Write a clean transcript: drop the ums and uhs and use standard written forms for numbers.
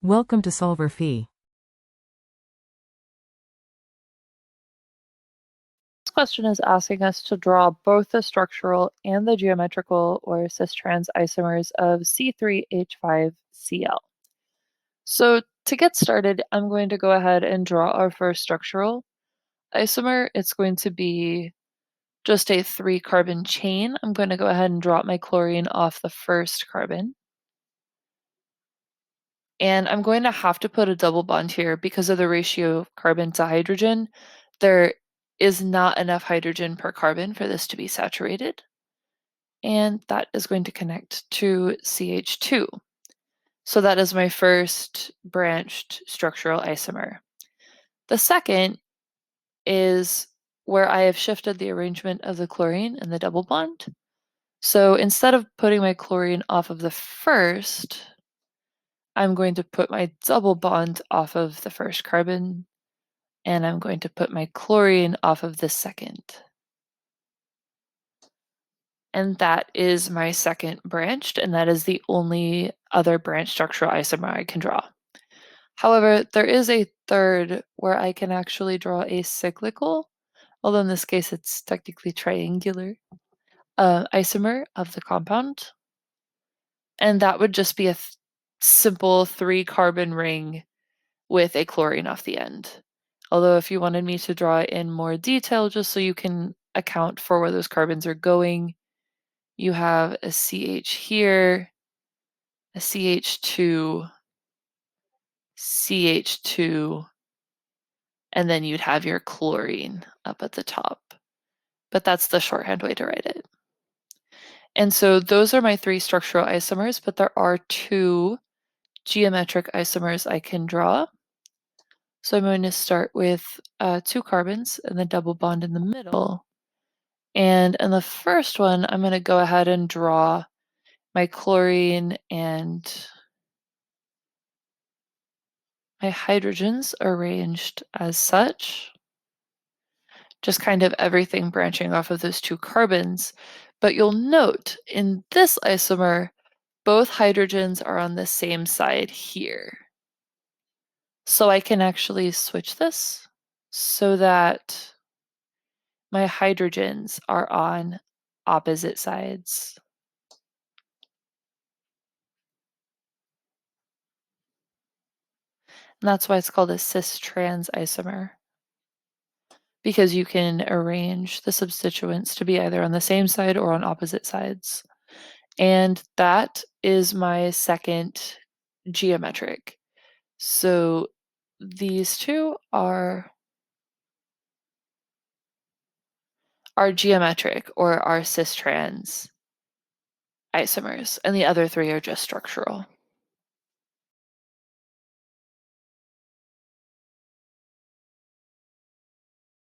Welcome to solverfy. This question is asking us to draw both the structural and the geometrical or cis-trans isomers of C3H5Cl. So to get started, I'm going to go ahead and draw our first structural isomer. It's going to be just a 3-carbon chain. I'm going to go ahead and drop my chlorine off the first carbon. And I'm going to have to put a double bond here because of the ratio of carbon to hydrogen. There is not enough hydrogen per carbon for this to be saturated. And that is going to connect to CH2. So that is my first branched structural isomer. The second is where I have shifted the arrangement of the chlorine and the double bond. So instead of putting my chlorine off of the first, I'm going to put my double bond off of the first carbon, and I'm going to put my chlorine off of the second. And that is my second branched, and that is the only other branched structural isomer I can draw. However, there is a third where I can actually draw a cyclical, although in this case it's technically triangular, isomer of the compound. And that would just be a simple 3-carbon ring with a chlorine off the end. Although if you wanted me to draw it in more detail, just so you can account for where those carbons are going, you have a CH here, a CH2, CH2, and then you'd have your chlorine up at the top. But that's the shorthand way to write it. And so those are my 3 structural isomers, but there are 2 geometric isomers I can draw. So I'm going to start with 2 carbons and the double bond in the middle. And in the first one, I'm going to go ahead and draw my chlorine and my hydrogens arranged as such. Just kind of everything branching off of those 2 carbons. But you'll note in this isomer, both hydrogens are on the same side here. So I can actually switch this so that my hydrogens are on opposite sides. And that's why it's called a cis-trans isomer, because you can arrange the substituents to be either on the same side or on opposite sides. And that is my second geometric. So these 2 are geometric or are cis-trans isomers, and the other 3 are just structural.